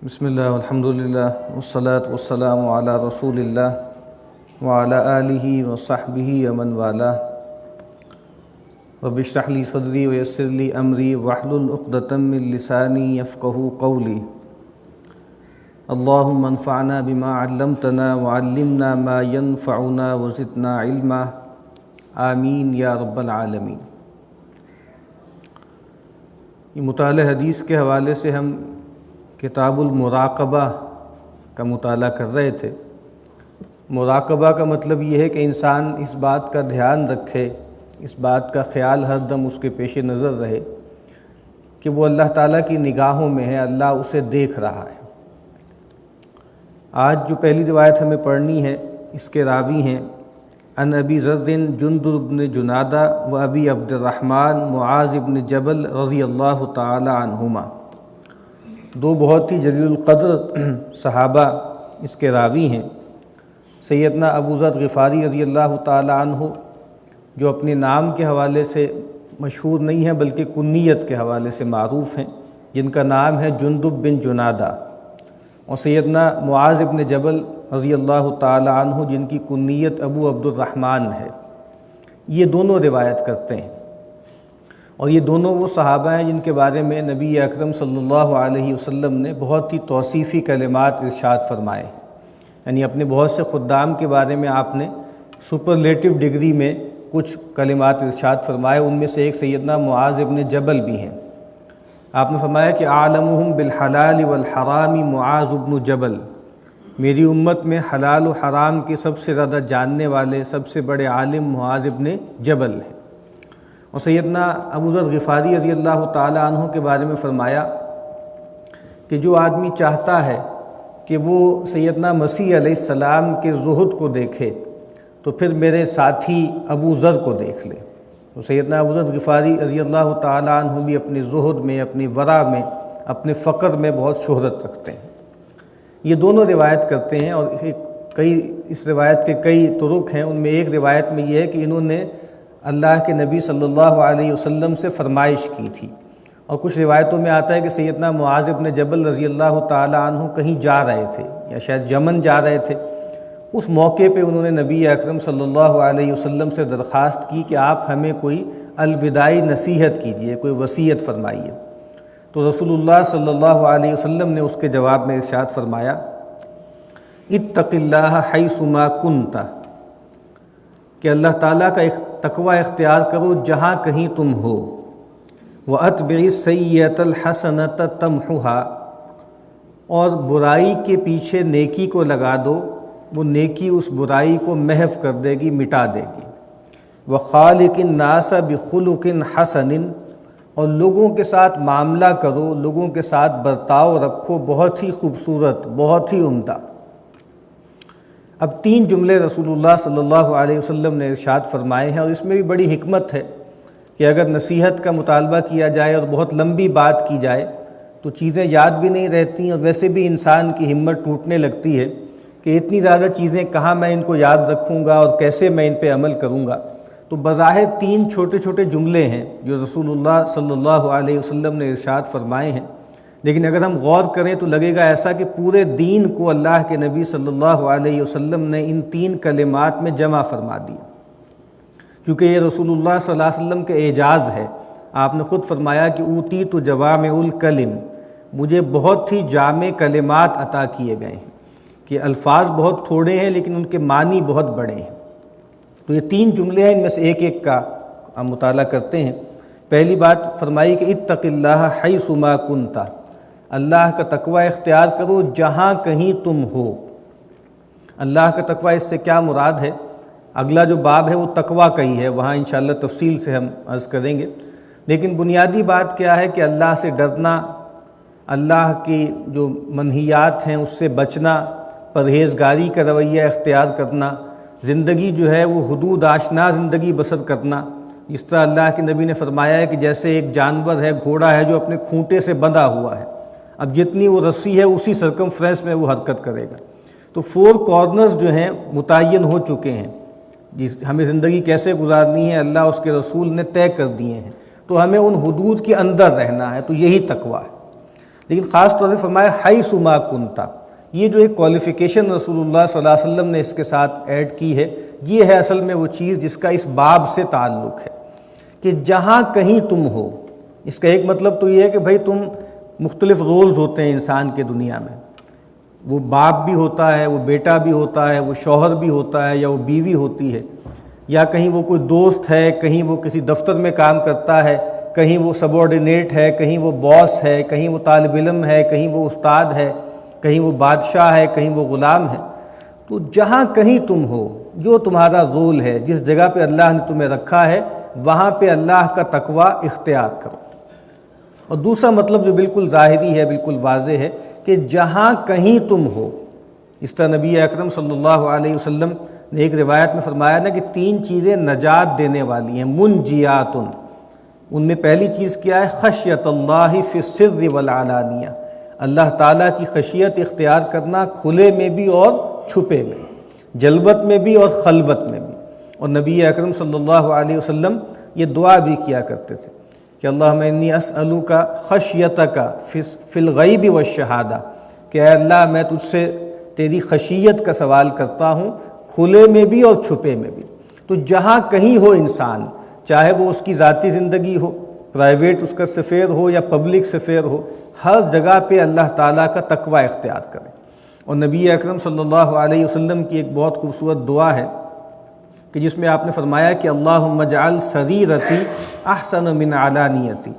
بسم اللہ والحمد للہ والصلاة والسلام علی رسول اللہ وعلی آلہ وصحبہ ومن والاه رب اشرح لی صدری ویسر لی امری واحلل عقدۃ من لسانی یفقہوا قولی اللہم انفعنا بما علمتنا وعلمنا ما ينفعنا وزدنا علما آمین یا رب العالمین۔ یہ مطالعہ حدیث کے حوالے سے ہم کتاب المراقبہ کا مطالعہ کر رہے تھے۔ مراقبہ کا مطلب یہ ہے کہ انسان اس بات کا دھیان رکھے، اس بات کا خیال ہر دم اس کے پیش نظر رہے کہ وہ اللہ تعالیٰ کی نگاہوں میں ہے، اللہ اسے دیکھ رہا ہے۔ آج جو پہلی روایت ہمیں پڑھنی ہے اس کے راوی ہیں عن ابی ذر جندب بن جنادہ و ابی عبد الرحمن معاذ بن جبل رضی اللہ تعالی عنہما۔ دو بہت ہی جلیل القدر صحابہ اس کے راوی ہیں۔ سیدنا ابو ذر غفاری رضی اللہ تعالی عنہ جو اپنے نام کے حوالے سے مشہور نہیں ہیں بلکہ کنیت کے حوالے سے معروف ہیں، جن کا نام ہے جندب بن جنادہ، اور سیدنا معاذ بن جبل رضی اللہ تعالی عنہ جن کی کنیت ابو عبد الرحمن ہے۔ یہ دونوں روایت کرتے ہیں، اور یہ دونوں وہ صحابہ ہیں جن کے بارے میں نبی اکرم صلی اللہ علیہ وسلم نے بہت ہی توصیفی کلمات ارشاد فرمائے ہیں۔ یعنی اپنے بہت سے خدام کے بارے میں آپ نے سپرلیٹو ڈگری میں کچھ کلمات ارشاد فرمائے، ان میں سے ایک سیدنا معاذ ابن جبل بھی ہیں۔ آپ نے فرمایا کہ عالمہم بالحلال والحرام معاذ ابن جبل، میری امت میں حلال و حرام کے سب سے زیادہ جاننے والے سب سے بڑے عالم معاذ ابن جبل ہیں۔ اور سیدنا ابو ذر غفاری رضی اللہ تعالی عنہ کے بارے میں فرمایا کہ جو آدمی چاہتا ہے کہ وہ سیدنا مسیح علیہ السلام کے زہد کو دیکھے تو پھر میرے ساتھی ابو ذر کو دیکھ لے۔ تو سیدنا ابو ذر غفاری رضی اللہ تعالی عنہ بھی اپنے زہد میں، اپنی ورع میں، اپنے فقر میں بہت شہرت رکھتے ہیں۔ یہ دونوں روایت کرتے ہیں، اور اس روایت کے کئی طرق ہیں۔ ان میں ایک روایت میں یہ ہے کہ انہوں نے اللہ کے نبی صلی اللہ علیہ وسلم سے فرمائش کی تھی، اور کچھ روایتوں میں آتا ہے کہ سیدنا معاذ بن جبل رضی اللہ تعالی عنہ کہیں جا رہے تھے یا شاید یمن جا رہے تھے۔ اس موقع پہ انہوں نے نبی اکرم صلی اللہ علیہ وسلم سے درخواست کی کہ آپ ہمیں کوئی الوداعی نصیحت کیجیے، کوئی وصیت فرمائیے۔ تو رسول اللہ صلی اللہ علیہ وسلم نے اس کے جواب میں ارشاد فرمایا اتق اللہ حیث ما کنت، کہ اللہ تعالیٰ کا ایک تقوی اختیار کرو جہاں کہیں تم ہو، وَأَتْبِعِ السَّيِّئَةَ الْحَسَنَةَ تَمْحُهَا، اور برائی کے پیچھے نیکی کو لگا دو، وہ نیکی اس برائی کو محو کر دے گی، مٹا دے گی۔ وَخَالِقِ النَّاسَ بِخُلُقٍ حَسَنٍ، اور لوگوں کے ساتھ معاملہ کرو، لوگوں کے ساتھ برتاؤ رکھو بہت ہی خوبصورت، بہت ہی عمدہ۔ اب تین جملے رسول اللہ صلی اللہ علیہ وسلم نے ارشاد فرمائے ہیں، اور اس میں بھی بڑی حکمت ہے کہ اگر نصیحت کا مطالبہ کیا جائے اور بہت لمبی بات کی جائے تو چیزیں یاد بھی نہیں رہتی، اور ویسے بھی انسان کی ہمت ٹوٹنے لگتی ہے کہ اتنی زیادہ چیزیں کہاں میں ان کو یاد رکھوں گا اور کیسے میں ان پہ عمل کروں گا۔ تو بظاہر تین چھوٹے چھوٹے جملے ہیں جو رسول اللہ صلی اللہ علیہ وسلم نے ارشاد فرمائے ہیں، لیکن اگر ہم غور کریں تو لگے گا ایسا کہ پورے دین کو اللہ کے نبی صلی اللہ علیہ وسلم نے ان تین کلمات میں جمع فرما دیا، کیونکہ یہ رسول اللہ صلی اللہ علیہ وسلم کے اعجاز ہے۔ آپ نے خود فرمایا کہ اوتیت جوامع الکلم، مجھے بہت ہی جامع کلمات عطا کیے گئے ہیں، کہ الفاظ بہت تھوڑے ہیں لیکن ان کے معنی بہت بڑے ہیں۔ تو یہ تین جملے ہیں، ان میں سے ایک ایک کا ہم مطالعہ کرتے ہیں۔ پہلی بات فرمائی کہ اتق اللہ حیث ما کنت، اللہ کا تقوی اختیار کرو جہاں کہیں تم ہو۔ اللہ کا تقوی، اس سے کیا مراد ہے؟ اگلا جو باب ہے وہ تقوی کا ہی ہے، وہاں انشاءاللہ تفصیل سے ہم عرض کریں گے، لیکن بنیادی بات کیا ہے کہ اللہ سے ڈرنا، اللہ کی جو منہیات ہیں اس سے بچنا، پرہیزگاری کا رویہ اختیار کرنا، زندگی جو ہے وہ حدود آشنا زندگی بسر کرنا۔ جس طرح اللہ کے نبی نے فرمایا ہے کہ جیسے ایک جانور ہے، گھوڑا ہے جو اپنے کھونٹے سے بندھا ہوا ہے، اب جتنی وہ رسی ہے اسی سرکمفرنس میں وہ حرکت کرے گا۔ تو 4 کارنرز جو ہیں متعین ہو چکے ہیں، ہمیں زندگی کیسے گزارنی ہے اللہ اس کے رسول نے طے کر دیے ہیں، تو ہمیں ان حدود کے اندر رہنا ہے، تو یہی تقوی ہے۔ لیکن خاص طور سے فرمایا حیث ما کنت، یہ جو ایک کوالیفیکیشن رسول اللہ صلی اللہ علیہ وسلم نے اس کے ساتھ ایڈ کی ہے، یہ ہے اصل میں وہ چیز جس کا اس باب سے تعلق ہے کہ جہاں کہیں تم ہو۔ اس کا ایک مطلب تو یہ ہے کہ بھائی تم مختلف رولز ہوتے ہیں انسان کے دنیا میں، وہ باپ بھی ہوتا ہے، وہ بیٹا بھی ہوتا ہے، وہ شوہر بھی ہوتا ہے، یا وہ بیوی ہوتی ہے، یا کہیں وہ کوئی دوست ہے، کہیں وہ کسی دفتر میں کام کرتا ہے، کہیں وہ سبارڈینیٹ ہے، کہیں وہ باس ہے، کہیں وہ طالب علم ہے، کہیں وہ استاد ہے، کہیں وہ بادشاہ ہے، کہیں وہ غلام ہے۔ تو جہاں کہیں تم ہو، جو تمہارا رول ہے، جس جگہ پہ اللہ نے تمہیں رکھا ہے، وہاں پہ اللہ کا تقوی اختیار کرو۔ اور دوسرا مطلب جو بالکل ظاہری ہے، بالکل واضح ہے کہ جہاں کہیں تم ہو۔ اس طرح نبی اکرم صلی اللہ علیہ وسلم نے ایک روایت میں فرمایا نا کہ 3 چیزیں نجات دینے والی ہیں، منجیات۔ ان میں پہلی چیز کیا ہے؟ خشیت اللہ فی السر والعلانیہ، اللہ تعالیٰ کی خشیت اختیار کرنا کھلے میں بھی اور چھپے میں، جلوت میں بھی اور خلوت میں بھی۔ اور نبی اکرم صلی اللہ علیہ وسلم یہ دعا بھی کیا کرتے تھے کہ اللہم انی اسألک خشیتک فی الغیب والشہادہ، کہ اے اللہ میں تجھ سے تیری خشیت کا سوال کرتا ہوں کھلے میں بھی اور چھپے میں بھی۔ تو جہاں کہیں ہو انسان، چاہے وہ اس کی ذاتی زندگی ہو، پرائیویٹ اس کا سفیر ہو یا پبلک سفیر ہو، ہر جگہ پہ اللہ تعالیٰ کا تقوی اختیار کرے۔ اور نبی اکرم صلی اللہ علیہ وسلم کی ایک بہت خوبصورت دعا ہے کہ جس میں آپ نے فرمایا کہ اللہم اجعل سریرتی احسن من علانیتی،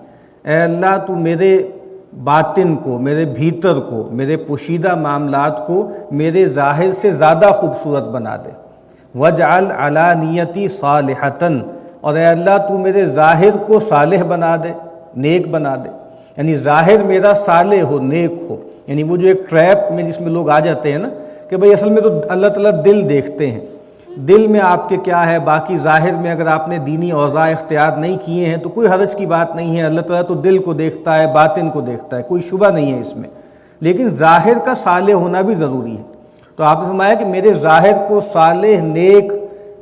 اے اللہ تو میرے باطن کو، میرے بھیتر کو، میرے پوشیدہ معاملات کو میرے ظاہر سے زیادہ خوبصورت بنا دے۔ وجعل علانیتی صالحتاً، اور اے اللہ تو میرے ظاہر کو صالح بنا دے، نیک بنا دے، یعنی ظاہر میرا صالح ہو، نیک ہو۔ یعنی وہ جو ایک ٹریپ میں جس میں لوگ آ جاتے ہیں نا کہ بھئی اصل میں تو اللہ تعالیٰ دل دیکھتے ہیں، دل میں آپ کے کیا ہے، باقی ظاہر میں اگر آپ نے دینی اوضاع اختیار نہیں کیے ہیں تو کوئی حرج کی بات نہیں ہے، اللہ تعالیٰ تو دل کو دیکھتا ہے، باطن کو دیکھتا ہے، کوئی شبہ نہیں ہے اس میں، لیکن ظاہر کا صالح ہونا بھی ضروری ہے۔ تو آپ نے فرمایا کہ میرے ظاہر کو صالح، نیک،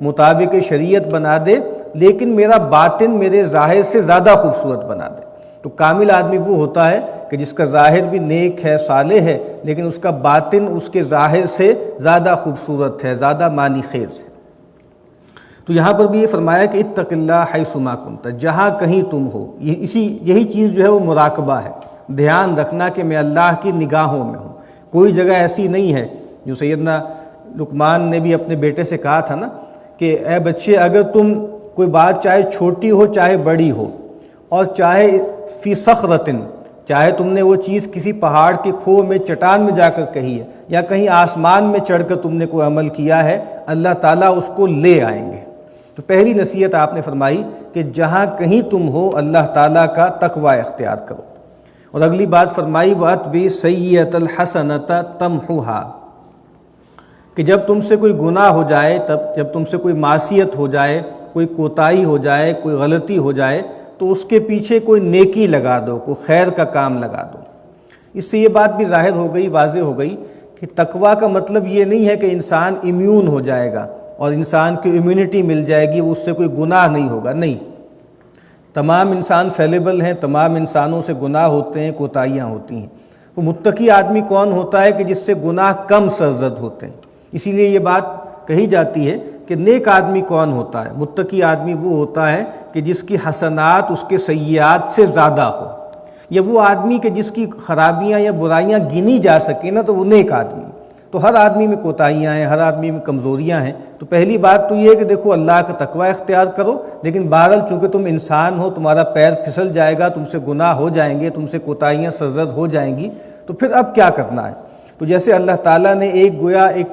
مطابق شریعت بنا دے، لیکن میرا باطن میرے ظاہر سے زیادہ خوبصورت بنا دے۔ تو کامل آدمی وہ ہوتا ہے کہ جس کا ظاہر بھی نیک ہے، صالح ہے، لیکن اس کا باطن اس کے ظاہر سے زیادہ خوبصورت ہے، زیادہ معنی خیز ہے۔ تو یہاں پر بھی یہ فرمایا کہ اتق اللہ حیث ما کنت، جہاں کہیں تم ہو۔ یہی چیز جو ہے وہ مراقبہ ہے، دھیان رکھنا کہ میں اللہ کی نگاہوں میں ہوں۔ کوئی جگہ ایسی نہیں ہے، جو سیدنا لقمان نے بھی اپنے بیٹے سے کہا تھا نا کہ اے بچے، اگر تم کوئی بات چاہے چھوٹی ہو چاہے بڑی ہو، اور چاہے فی صخرۃ، چاہے تم نے وہ چیز کسی پہاڑ کے کھو میں، چٹان میں جا کر کہی ہے، یا کہیں آسمان میں چڑھ کر تم نے کوئی عمل کیا ہے، اللہ تعالیٰ اس کو لے آئیں گے۔ تو پہلی نصیحت آپ نے فرمائی کہ جہاں کہیں تم ہو اللہ تعالیٰ کا تقوی اختیار کرو۔ اور اگلی بات فرمائی وَأَتْبِعِ السَّيِّئَةَ الْحَسَنَةَ تَمْحُوهَا، کہ جب تم سے کوئی گناہ ہو جائے، جب تم سے کوئی معصیت ہو جائے، کوئی کوتاہی ہو جائے، کوئی غلطی ہو جائے، تو اس کے پیچھے کوئی نیکی لگا دو، کوئی خیر کا کام لگا دو۔ اس سے یہ بات بھی ظاہر ہو گئی، واضح ہو گئی کہ تقویٰ کا مطلب یہ نہیں ہے کہ انسان امیون ہو جائے گا اور انسان کی امیونٹی مل جائے گی، اس سے کوئی گناہ نہیں ہوگا، نہیں۔ تمام انسان فیلیبل ہیں، تمام انسانوں سے گناہ ہوتے ہیں، کوتاہیاں ہوتی ہیں۔ وہ متقی آدمی کون ہوتا ہے کہ جس سے گناہ کم سرزد ہوتے ہیں۔ اسی لیے یہ بات کہی جاتی ہے کہ نیک آدمی کون ہوتا ہے؟ متقی آدمی وہ ہوتا ہے کہ جس کی حسنات اس کے سیئات سے زیادہ ہو، یا وہ آدمی کہ جس کی خرابیاں یا برائیاں گنی جا سکیں نا، تو وہ نیک آدمی۔ تو ہر آدمی میں کوتاہیاں ہیں، ہر آدمی میں کمزوریاں ہیں۔ تو پہلی بات تو یہ ہے کہ دیکھو اللہ کا تقوی اختیار کرو، لیکن بہرحال چونکہ تم انسان ہو، تمہارا پیر پھسل جائے گا، تم سے گناہ ہو جائیں گے، تم سے کوتاہیاں سرزد ہو جائیں گی، تو پھر اب کیا کرنا ہے؟ تو جیسے اللہ تعالیٰ نے ایک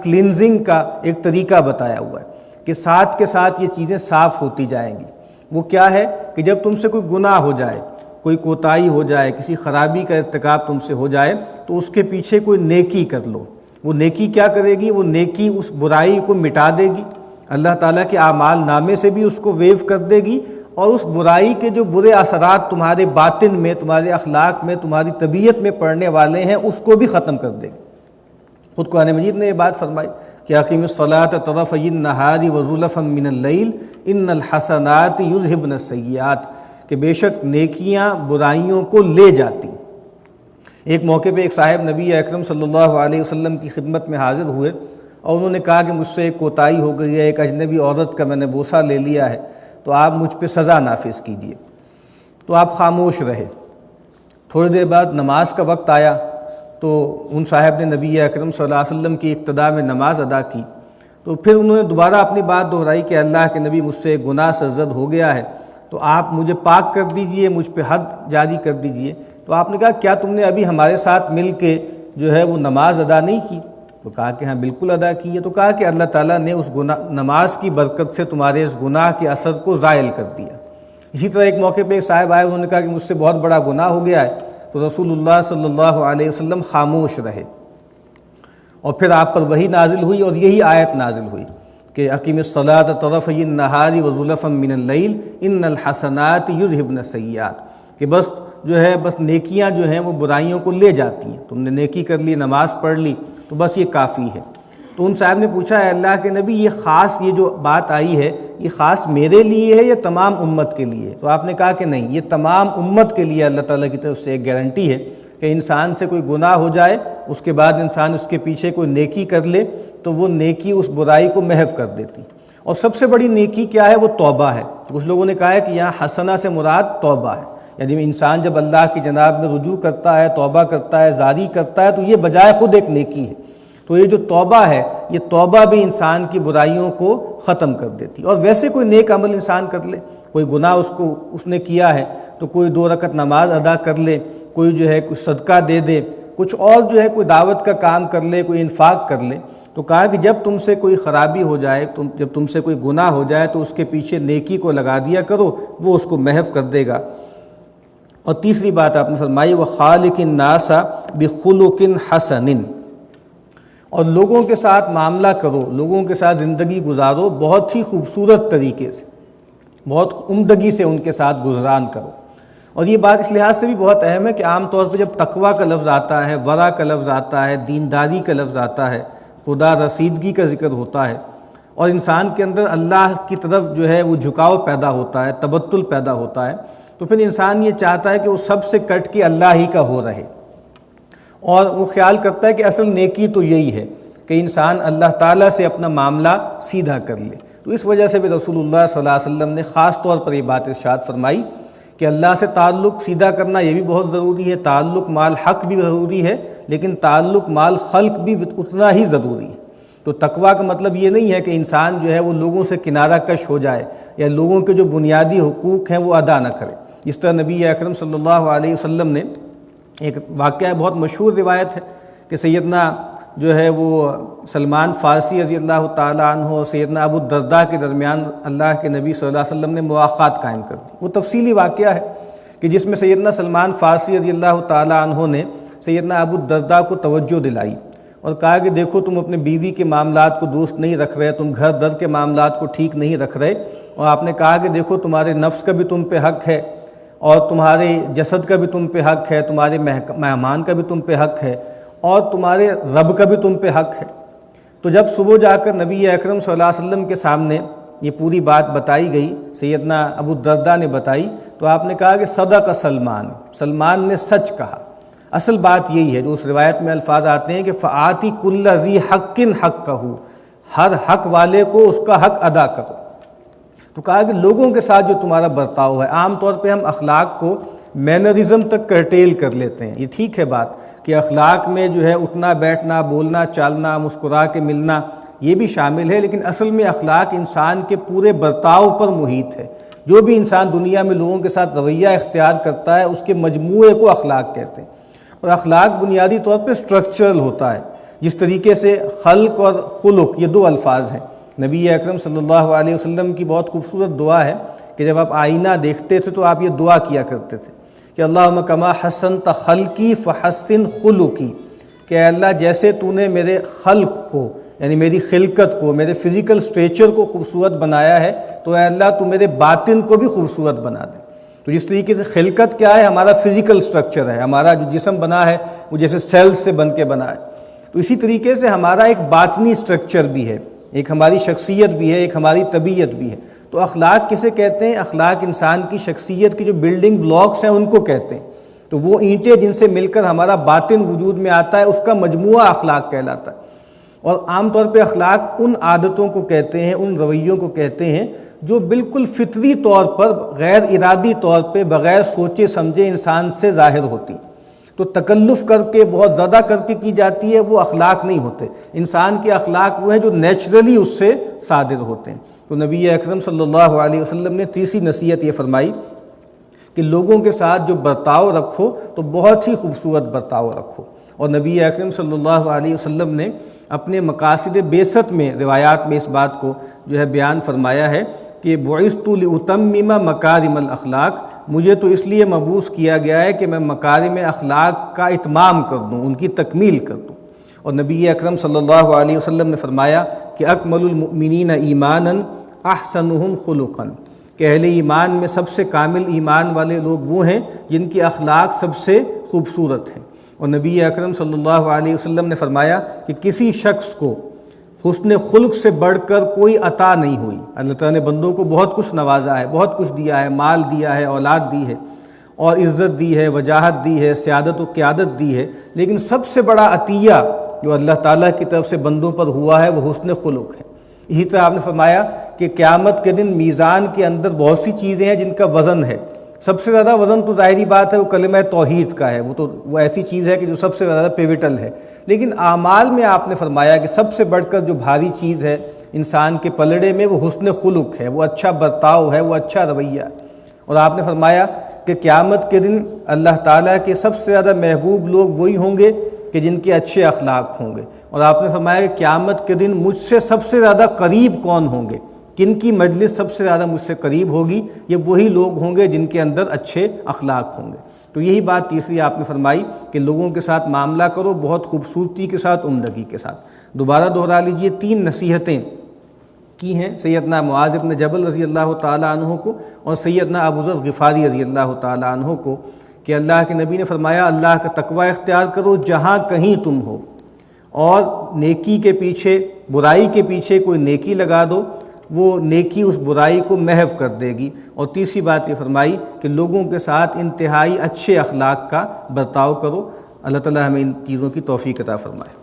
کلینزنگ کا ایک طریقہ بتایا ہوا ہے کہ ساتھ کے ساتھ یہ چیزیں صاف ہوتی جائیں گی۔ وہ کیا ہے کہ جب تم سے کوئی گناہ ہو جائے، کوئی کوتاہی ہو جائے، کسی خرابی کا ارتکاب تم سے ہو جائے، تو اس کے پیچھے کوئی نیکی کر لو۔ وہ نیکی کیا کرے گی؟ وہ نیکی اس برائی کو مٹا دے گی، اللہ تعالیٰ کے اعمال نامے سے بھی اس کو ویو کر دے گی، اور اس برائی کے جو برے اثرات تمہارے باطن میں، تمہارے اخلاق میں، تمہاری طبیعت میں پڑنے والے ہیں، اس کو بھی ختم کر دے گی۔ خود قرآن مجید نے یہ بات فرمائی کہ اقیم الصلاۃ طرفی النہار وزلفا من اللیل ان الحسنات یذہبن السیئات، کہ بے شک نیکیاں برائیوں کو لے جاتی۔ ایک موقع پہ ایک صاحب نبی اکرم صلی اللہ علیہ وسلم کی خدمت میں حاضر ہوئے اور انہوں نے کہا کہ مجھ سے ایک کوتاہی ہو گئی ہے، ایک اجنبی عورت کا میں نے بوسہ لے لیا ہے، تو آپ مجھ پہ سزا نافذ کیجیے۔ تو آپ خاموش رہے۔ تھوڑی دیر بعد نماز کا وقت آیا تو ان صاحب نے نبی اکرم صلی اللہ علیہ وسلم کی اقتداء میں نماز ادا کی، تو پھر انہوں نے دوبارہ اپنی بات دہرائی کہ اللہ کے نبی مجھ سے ایک گناہ سرزد ہو گیا ہے، تو آپ مجھے پاک کر دیجئے، مجھ پہ حد جاری کر دیجئے۔ تو آپ نے کہا کیا تم نے ابھی ہمارے ساتھ مل کے جو ہے وہ نماز ادا نہیں کی؟ تو کہا کہ ہاں بالکل ادا کی ہے۔ تو کہا کہ اللہ تعالیٰ نے اس نماز کی برکت سے تمہارے اس گناہ کے اثر کو زائل کر دیا۔ اسی طرح ایک موقع پہ ایک صاحب آئے، انہوں نے کہا کہ مجھ سے بہت بڑا گناہ ہو گیا ہے، تو رسول اللہ صلی اللہ علیہ وسلم خاموش رہے، اور پھر آپ پر وحی نازل ہوئی اور یہی آیت نازل ہوئی کہ اقیم الصلاۃ طرفی النہار وزلفا من اللیل ان الحسنات یذہبن السیئات، کہ بس جو ہے بس نیکیاں جو ہیں وہ برائیوں کو لے جاتی ہیں، تم نے نیکی کر لی، نماز پڑھ لی تو بس یہ کافی ہے۔ تو ان صاحب نے پوچھا اے اللہ کے نبی یہ خاص یہ جو بات آئی ہے یہ خاص میرے لیے ہے یا تمام امت کے لیے؟ تو آپ نے کہا کہ نہیں، یہ تمام امت کے لیے اللہ تعالیٰ کی طرف سے ایک گارنٹی ہے کہ انسان سے کوئی گناہ ہو جائے، اس کے بعد انسان اس کے پیچھے کوئی نیکی کر لے تو وہ نیکی اس برائی کو محو کر دیتی۔ اور سب سے بڑی نیکی کیا ہے؟ وہ توبہ ہے۔ کچھ لوگوں نے کہا ہے کہ یہاں حسنہ سے مراد توبہ ہے، یعنی انسان جب اللہ کی جناب میں رجوع کرتا ہے، توبہ کرتا ہے، زاری کرتا ہے تو یہ بجائے خود ایک نیکی ہے۔ تو یہ جو توبہ ہے، یہ توبہ بھی انسان کی برائیوں کو ختم کر دیتی۔ اور ویسے کوئی نیک عمل انسان کر لے، کوئی گناہ اس نے کیا ہے تو کوئی 2 رکعت نماز ادا کر لے، کوئی جو ہے کچھ صدقہ دے دے، کچھ اور جو ہے کوئی دعوت کا کام کر لے، کوئی انفاق کر لے، تو کہا کہ جب تم سے کوئی خرابی ہو جائے، جب تم سے کوئی گناہ ہو جائے تو اس کے پیچھے نیکی کو لگا دیا کرو، وہ اس کو محو کر دے گا۔ اور تیسری بات آپ نے فرمائی وَخَالِقِ النَّاسَ بِخُلُقٍ حَسَنٍ، اور لوگوں کے ساتھ معاملہ کرو، لوگوں کے ساتھ زندگی گزارو بہت ہی خوبصورت طریقے سے، بہت عمدگی سے ان کے ساتھ گزران کرو۔ اور یہ بات اس لحاظ سے بھی بہت اہم ہے کہ عام طور پہ جب تقویٰ کا لفظ آتا ہے، ورع کا لفظ آتا ہے، دینداری کا لفظ آتا ہے، خدا رسیدگی کا ذکر ہوتا ہے، اور انسان کے اندر اللہ کی طرف جو ہے وہ جھکاؤ پیدا ہوتا ہے، تبتل پیدا ہوتا ہے، تو پھر انسان یہ چاہتا ہے کہ وہ سب سے کٹ کے اللہ ہی کا ہو رہے، اور وہ خیال کرتا ہے کہ اصل نیکی تو یہی ہے کہ انسان اللہ تعالیٰ سے اپنا معاملہ سیدھا کر لے۔ تو اس وجہ سے بھی رسول اللہ صلی اللہ علیہ وسلم نے خاص طور پر یہ بات ارشاد فرمائی کہ اللہ سے تعلق سیدھا کرنا یہ بھی بہت ضروری ہے، تعلق مال حق بھی ضروری ہے، لیکن تعلق مال خلق بھی اتنا ہی ضروری ہے۔ تو تقویٰ کا مطلب یہ نہیں ہے کہ انسان جو ہے وہ لوگوں سے کنارہ کش ہو جائے یا لوگوں کے جو بنیادی حقوق ہیں وہ ادا نہ کرے۔ جس طرح نبی اکرم صلی اللہ علیہ وسلم نے ایک واقعہ بہت مشہور روایت ہے کہ سیدنا جو ہے وہ سلمان فارسی رضی اللہ تعالیٰ عنہ اور سیدنا ابو الدرداء کے درمیان اللہ کے نبی صلی اللہ علیہ وسلم نے مواخات قائم کر دی۔ وہ تفصیلی واقعہ ہے کہ جس میں سیدنا سلمان فارسی رضی اللہ تعالیٰ عنہ نے سیدنا ابو الدرداء کو توجہ دلائی اور کہا کہ دیکھو تم اپنے بیوی کے معاملات کو درست نہیں رکھ رہے، تم گھر در کے معاملات کو ٹھیک نہیں رکھ رہے، اور آپ نے کہا کہ دیکھو تمہارے نفس کا بھی تم پہ حق ہے، اور تمہارے جسد کا بھی تم پہ حق ہے، تمہارے مہمان کا بھی تم پہ حق ہے، اور تمہارے رب کا بھی تم پہ حق ہے۔ تو جب صبح جا کر نبی اکرم صلی اللہ علیہ وسلم کے سامنے یہ پوری بات بتائی گئی، سیدنا ابو الدرداء نے بتائی، تو آپ نے کہا کہ صدق سلمان نے سچ کہا۔ اصل بات یہی ہے جو اس روایت میں الفاظ آتے ہیں کہ فآتی کل ذی حق حقہ، ہر حق والے کو اس کا حق ادا کرو۔ تو کہا کہ لوگوں کے ساتھ جو تمہارا برتاؤ ہے، عام طور پہ ہم اخلاق کو مینرزم تک کرٹیل کر لیتے ہیں، یہ ٹھیک ہے بات کہ اخلاق میں جو ہے اٹھنا بیٹھنا، بولنا چالنا، مسکرا کے ملنا یہ بھی شامل ہے، لیکن اصل میں اخلاق انسان کے پورے برتاؤ پر محیط ہے۔ جو بھی انسان دنیا میں لوگوں کے ساتھ رویہ اختیار کرتا ہے اس کے مجموعے کو اخلاق کہتے ہیں، اور اخلاق بنیادی طور پہ اسٹرکچرل ہوتا ہے۔ جس طریقے سے خلق اور خلق یہ 2 الفاظ ہیں، نبی اکرم صلی اللہ علیہ وسلم کی بہت خوبصورت دعا ہے کہ جب آپ آئینہ دیکھتے تھے تو آپ یہ دعا کیا کرتے تھے کہ اللہم کما حسنت خلقی فحسن خلقی، کہ اے اللہ جیسے تو نے میرے خلق کو یعنی میری خلقت کو، میرے فزیکل سٹریچر کو خوبصورت بنایا ہے، تو اے اللہ تو میرے باطن کو بھی خوبصورت بنا دے۔ تو جس طریقے سے خلقت کیا ہے؟ ہمارا فزیکل سٹرکچر ہے، ہمارا جو جسم بنا ہے وہ جیسے سیلز سے بن کے بنا ہے، تو اسی طریقے سے ہمارا ایک باطنی سٹرکچر بھی ہے، ایک ہماری شخصیت بھی ہے، ایک ہماری طبیعت بھی ہے۔ تو اخلاق کسے کہتے ہیں؟ اخلاق انسان کی شخصیت کی جو بلڈنگ بلاکس ہیں ان کو کہتے ہیں۔ تو تو وہ اینٹیں جن سے مل کر ہمارا باطن وجود میں آتا ہے اس کا مجموعہ اخلاق کہلاتا ہے۔ اور عام طور پہ اخلاق ان عادتوں کو کہتے ہیں، ان رویوں کو کہتے ہیں جو بالکل فطری طور پر غیر ارادی طور پہ بغیر سوچے سمجھے انسان سے ظاہر ہوتی۔ تو تکلف کر کے بہت زیادہ کر کے کی جاتی ہے وہ اخلاق نہیں ہوتے، انسان کے اخلاق وہ ہیں جو نیچرلی اس سے صادر ہوتے ہیں۔ تو نبی اکرم صلی اللہ علیہ وسلم نے تیسری نصیحت یہ فرمائی کہ لوگوں کے ساتھ جو برتاؤ رکھو تو بہت ہی خوبصورت برتاؤ رکھو۔ اور نبی اکرم صلی اللہ علیہ وسلم نے اپنے مقاصد بعثت میں روایات میں اس بات کو جو ہے بیان فرمایا ہے کہ بعثت لأتمم مکارم الاخلاق، مجھے تو اس لیے مبعوث کیا گیا ہے کہ میں مکارم اخلاق کا اتمام کر دوں، ان کی تکمیل کر دوں۔ اور نبی اکرم صلی اللہ علیہ وسلم نے فرمایا کہ اکمل المؤمنین ایمانا احسنہم خلقا، کہ اہل ایمان میں سب سے کامل ایمان والے لوگ وہ ہیں جن کی اخلاق سب سے خوبصورت ہیں۔ اور نبی اکرم صلی اللہ علیہ وسلم نے فرمایا کہ کسی شخص کو حسن خلق سے بڑھ کر کوئی عطا نہیں ہوئی۔ اللہ تعالیٰ نے بندوں کو بہت کچھ نوازا ہے، بہت کچھ دیا ہے، مال دیا ہے، اولاد دی ہے، اور عزت دی ہے، وجاہت دی ہے، سیادت و قیادت دی ہے، لیکن سب سے بڑا عطیہ جو اللہ تعالیٰ کی طرف سے بندوں پر ہوا ہے وہ حسن خلق ہے۔ اسی طرح آپ نے فرمایا کہ قیامت کے دن میزان کے اندر بہت سی چیزیں ہیں جن کا وزن ہے، سب سے زیادہ وزن تو ظاہری بات ہے وہ کلمہ توحید کا ہے، وہ ایسی چیز ہے کہ جو سب سے زیادہ پیوٹل ہے، لیکن اعمال میں آپ نے فرمایا کہ سب سے بڑھ کر جو بھاری چیز ہے انسان کے پلڑے میں وہ حسن خلق ہے، وہ اچھا برتاؤ ہے، وہ اچھا رویہ ہے۔ اور آپ نے فرمایا کہ قیامت کے دن اللہ تعالیٰ کے سب سے زیادہ محبوب لوگ وہی ہوں گے کہ جن کے اچھے اخلاق ہوں گے۔ اور آپ نے فرمایا کہ قیامت کے دن مجھ سے سب سے زیادہ قریب کون ہوں گے، کن کی مجلس سب سے زیادہ مجھ سے قریب ہوگی، یہ وہی لوگ ہوں گے جن کے اندر اچھے اخلاق ہوں گے۔ تو یہی بات تیسری آپ نے فرمائی کہ لوگوں کے ساتھ معاملہ کرو بہت خوبصورتی کے ساتھ، عمدگی کے ساتھ۔ دوبارہ دہرا لیجئے، 3 نصیحتیں کی ہیں سیدنا معاذ بن جبل رضی اللہ تعالیٰ عنہ کو اور سیدنا ابو ذر غفاری رضی اللہ تعالیٰ عنہ کو، کہ اللہ کے نبی نے فرمایا اللہ کا تقوی اختیار کرو جہاں کہیں تم ہو، اور نیکی کے پیچھے، برائی کے پیچھے کوئی نیکی لگا دو، وہ نیکی اس برائی کو محو کر دے گی۔ اور تیسری بات یہ فرمائی کہ لوگوں کے ساتھ انتہائی اچھے اخلاق کا برتاؤ کرو۔ اللہ تعالی ہمیں ان چیزوں کی توفیق عطا فرمائے۔